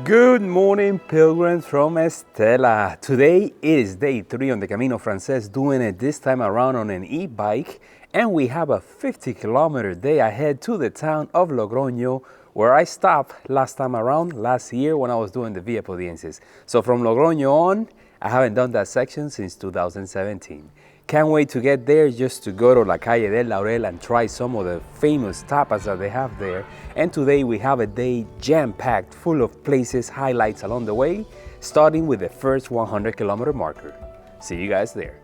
Good morning, pilgrims from Estella. Today is day 3 on the Camino Frances, doing it this time around on an e-bike, and we have a 50-kilometer day ahead to the town of Logroño, where I stopped last time around, last year when I was doing the Via Podienses. So from Logroño on, I haven't done that section since 2017. Can't wait to get there just to go to La Calle del Laurel and try some of the famous tapas that they have there. And today we have a day jam-packed full of places, highlights along the way, starting with the first 100-kilometer marker. See you guys there.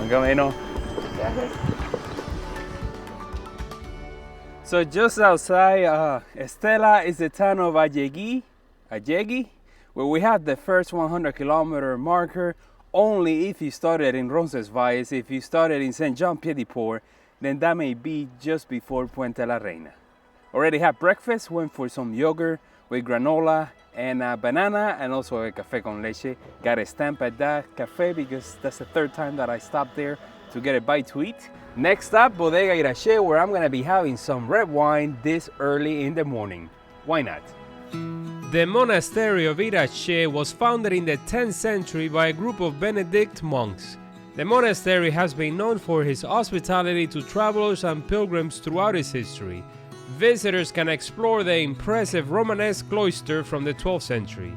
Camino. So just outside Estella is the town of Allegui, where we have the first 100-kilometer marker. Only if you started in Roncesvalles, if you started in Saint Jean-Pied-de-Port, then that may be just before Puente La Reina. Already had breakfast, went for some yogurt with granola and banana, and also a café con leche. Got a stamp at that cafe because that's the third time that I stopped there to get a bite to eat. Next up, Bodega Irache, where I'm gonna be having some red wine this early in the morning. Why not? The monastery of Irache was founded in the 10th century by a group of Benedict monks. The monastery has been known for its hospitality to travelers and pilgrims throughout its history. Visitors can explore the impressive Romanesque cloister from the 12th century.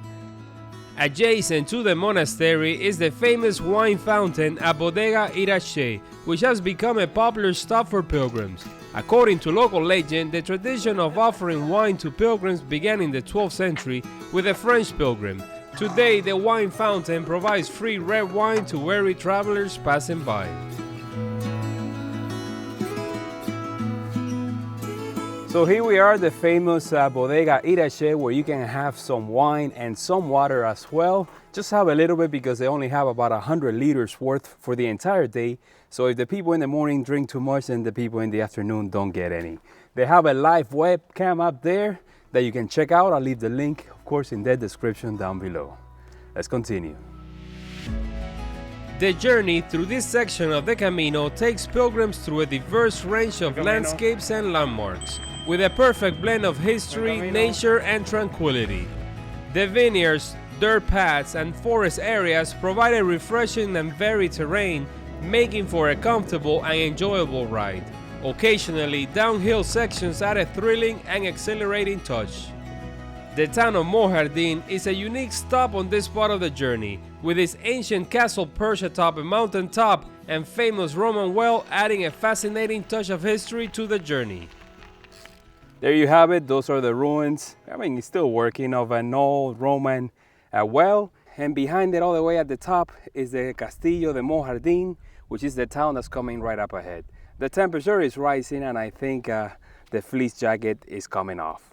Adjacent to the monastery is the famous wine fountain at Bodega Irache, which has become a popular stop for pilgrims. According to local legend, the tradition of offering wine to pilgrims began in the 12th century with a French pilgrim. Today, the wine fountain provides free red wine to weary travelers passing by. So here we are, the famous Bodega Irache, where you can have some wine and some water as well. Just have a little bit because they only have about 100 liters worth for the entire day. So if the people in the morning drink too much, then the people in the afternoon don't get any. They have a live webcam up there that you can check out. I'll leave the link, of course, in the description down below. Let's continue. The journey through this section of the Camino takes pilgrims through a diverse range of landscapes and landmarks, with a perfect blend of history, nature, and tranquility. The vineyards, dirt paths, and forest areas provide a refreshing and varied terrain, making for a comfortable and enjoyable ride. Occasionally, downhill sections add a thrilling and exhilarating touch. The town of Mojardin is a unique stop on this part of the journey, with its ancient castle perched atop a mountain top and famous Roman well adding a fascinating touch of history to the journey. There you have it. Those are the ruins. I mean, it's still working, of an old Roman well. And behind it, all the way at the top, is the Castillo de Mojardin, which is the town that's coming right up ahead. The temperature is rising, and I think the fleece jacket is coming off.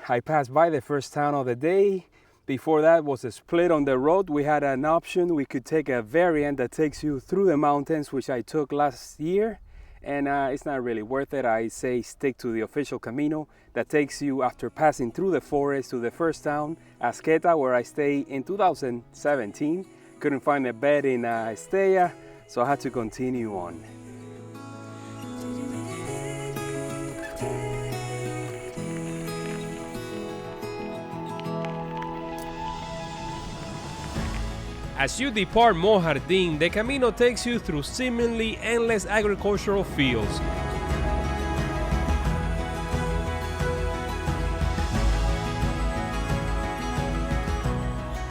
I passed by the first town of the day. Before that was a split on the road. We had an option. We could take a variant that takes you through the mountains, which I took last year. And it's not really worth it. I say stick to the official Camino that takes you, after passing through the forest, to the first town, Asqueta, where I stayed in 2017. Couldn't find a bed in Estella, so I had to continue on. As you depart Mojardin, the Camino takes you through seemingly endless agricultural fields.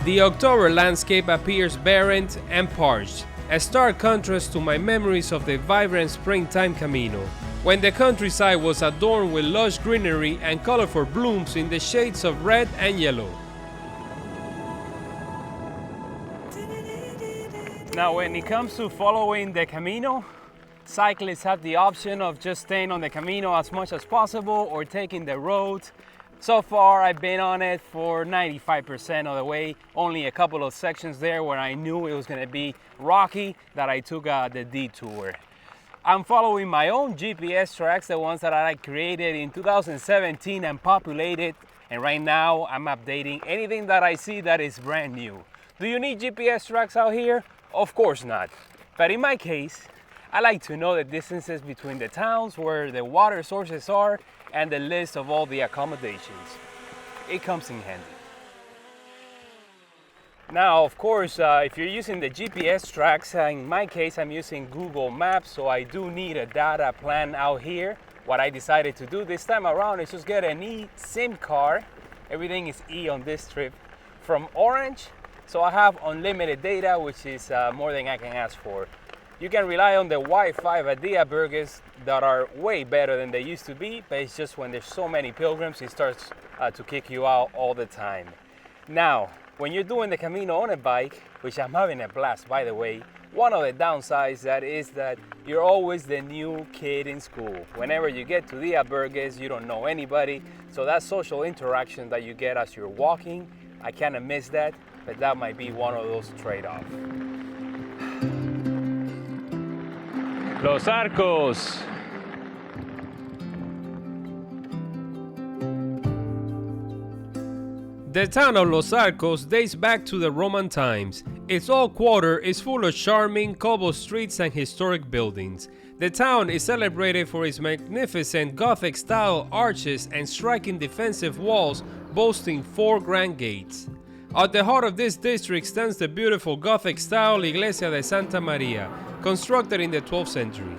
The October landscape appears barren and parched, a stark contrast to my memories of the vibrant springtime Camino, when the countryside was adorned with lush greenery and colorful blooms in the shades of red and yellow. Now, when it comes to following the Camino, cyclists have the option of just staying on the Camino as much as possible or taking the road So far, I've been on it for 95% of the way. Only a couple of sections there where I knew it was gonna be rocky that I took the detour. I'm following my own GPS tracks, the ones that I created in 2017 and populated. And right now, I'm updating anything that I see that is brand new. Do you need GPS tracks out here? Of course not. But in my case, I like to know the distances between the towns where the water sources are and the list of all the accommodations. It comes in handy. Now, of course, if you're using the GPS tracks, in my case, I'm using Google Maps, so I do need a data plan out here. What I decided to do this time around is just get an eSIM card. Everything is E on this trip from Orange, so I have unlimited data, which is more than I can ask for. You can rely on the Wi-Fi at the albergues that are way better than they used to be, but it's just when there's so many pilgrims, it starts to kick you out all the time. Now, when you're doing the Camino on a bike, which I'm having a blast by the way, one of the downsides is that you're always the new kid in school. Whenever you get to the albergues, you don't know anybody, so that social interaction that you get as you're walking, I kind of miss that, but that might be one of those trade-offs. Los Arcos. The town of Los Arcos dates back to the Roman times. Its old quarter is full of charming cobble streets and historic buildings. The town is celebrated for its magnificent Gothic-style arches and striking defensive walls boasting 4 grand gates. At the heart of this district stands the beautiful Gothic-style Iglesia de Santa Maria, constructed in the 12th century.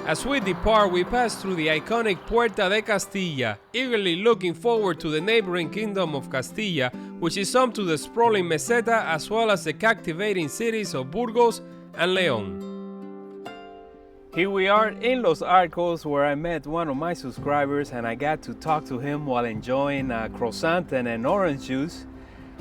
As we depart, we pass through the iconic Puerta de Castilla, eagerly looking forward to the neighboring kingdom of Castilla, which is home to the sprawling meseta as well as the captivating cities of Burgos and León. Here we are in Los Arcos, where I met one of my subscribers and I got to talk to him while enjoying a croissant and an orange juice.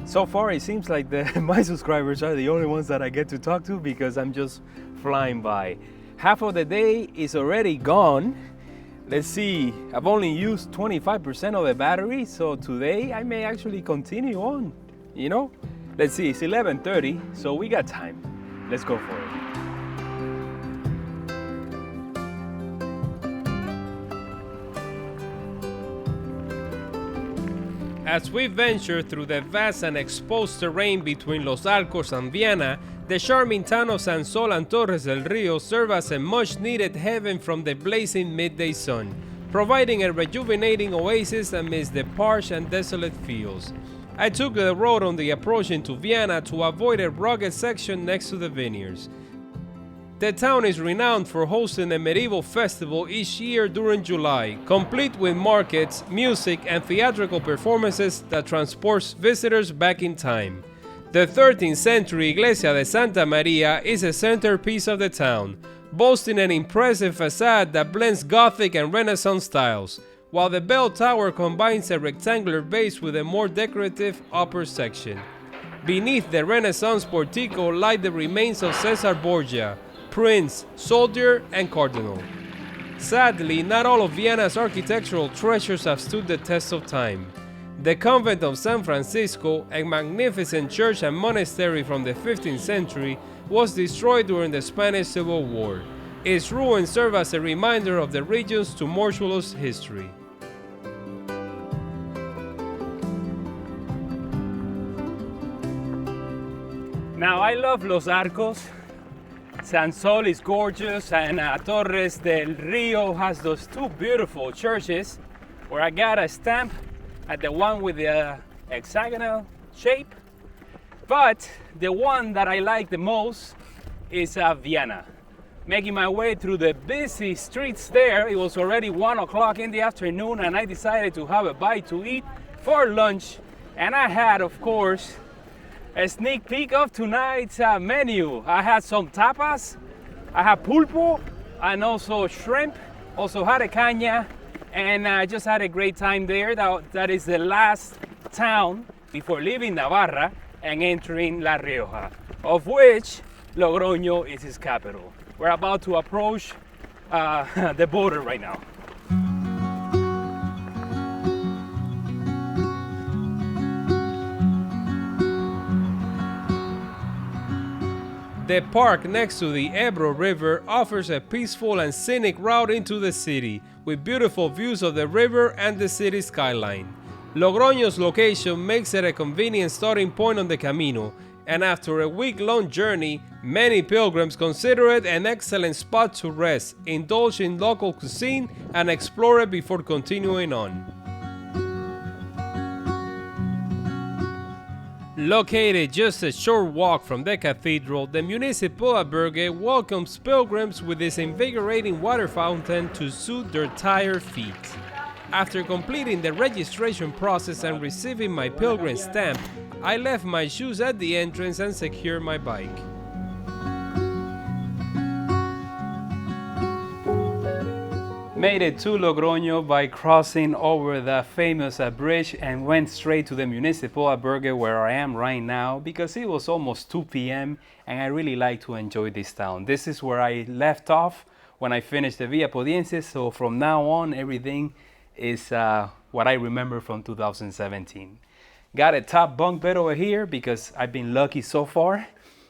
So far it seems like my subscribers are the only ones that I get to talk to because I'm just flying by. Half of the day is already gone. Let's see, I've only used 25% of the battery, so today I may actually continue on, you know? Let's see, it's 11:30, so we got time. Let's go for it. As we venture through the vast and exposed terrain between Los Arcos and Viana, the charming town of San Sol and Torres del Rio serve as a much-needed haven from the blazing midday sun, providing a rejuvenating oasis amidst the parched and desolate fields. I took the road on the approach into Viana to avoid a rugged section next to the vineyards. The town is renowned for hosting a medieval festival each year during July, complete with markets, music, and theatrical performances that transports visitors back in time. The 13th century Iglesia de Santa Maria is a centerpiece of the town, boasting an impressive facade that blends Gothic and Renaissance styles, while the bell tower combines a rectangular base with a more decorative upper section. Beneath the Renaissance portico lie the remains of Cesar Borgia, prince, soldier, and cardinal. Sadly, not all of Viana's architectural treasures have stood the test of time. The convent of San Francisco, a magnificent church and monastery from the 15th century, was destroyed during the Spanish Civil War. Its ruins serve as a reminder of the region's tumultuous history. Now, I love Los Arcos. San Sol is gorgeous, and Torres del Rio has those 2 beautiful churches where I got a stamp at the one with the hexagonal shape. But the one that I like the most is Viana. Making my way through the busy streets there, it was already 1 o'clock in the afternoon, and I decided to have a bite to eat for lunch. And I had, of course, a sneak peek of tonight's menu. I had some tapas, I had pulpo, and also shrimp, also had a caña, and I just had a great time there. That is the last town before leaving Navarra and entering La Rioja, of which Logroño is its capital. We're about to approach the border right now. The park next to the Ebro River offers a peaceful and scenic route into the city, with beautiful views of the river and the city skyline. Logroño's location makes it a convenient starting point on the Camino, and after a week-long journey, many pilgrims consider it an excellent spot to rest, indulge in local cuisine, and explore it before continuing on. Located just a short walk from the cathedral, the Municipal Albergue welcomes pilgrims with its invigorating water fountain to soothe their tired feet. After completing the registration process and receiving my pilgrim stamp, I left my shoes at the entrance and secured my bike. Made it to Logroño by crossing over the famous bridge and went straight to the Municipal Albergue where I am right now because it was almost 2 p.m. and I really like to enjoy this town. This is where I left off when I finished the Via Podiense, so from now on everything is what I remember from 2017. Got a top bunk bed over here because I've been lucky so far.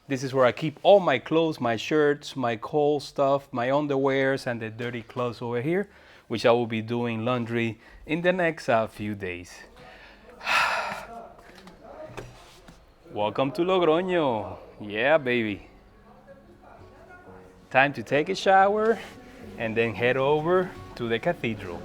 This is where I keep all my clothes, my shirts, my cold stuff, my underwears, and the dirty clothes over here, which I will be doing laundry in the next few days. Welcome to Logroño. Yeah, baby. Time to take a shower and then head over to the cathedral.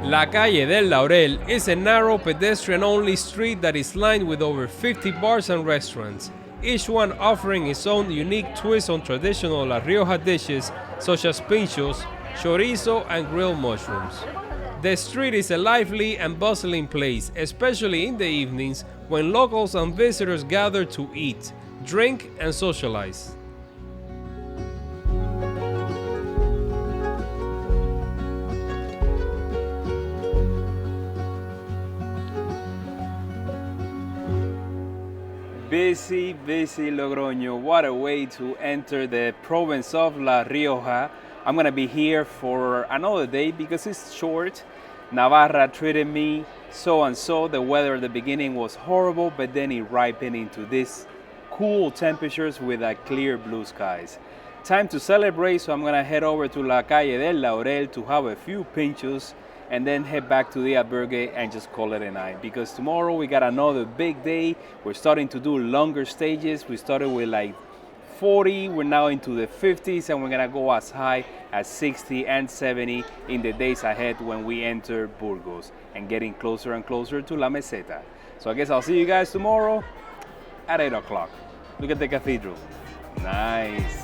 La Calle del Laurel is a narrow pedestrian-only street that is lined with over 50 bars and restaurants, each one offering its own unique twist on traditional La Rioja dishes such as pinchos, chorizo, and grilled mushrooms. The street is a lively and bustling place, especially in the evenings when locals and visitors gather to eat, drink, and socialize. Busy Logroño. What a way to enter the province of La Rioja. I'm gonna be here for another day because it's short. Navarra treated me so and so. The weather at the beginning was horrible, but then it ripened into these cool temperatures with clear blue skies. Time to celebrate, so I'm gonna head over to La Calle del Laurel to have a few pinchos and then head back to the albergue and just call it a night, because tomorrow we got another big day. We're starting to do longer stages. We started with like 40, we're now into the 50s, and we're gonna go as high as 60 and 70 in the days ahead when we enter Burgos and getting closer and closer to La Meseta. So I guess I'll see you guys tomorrow at 8 o'clock. Look at the cathedral. Nice.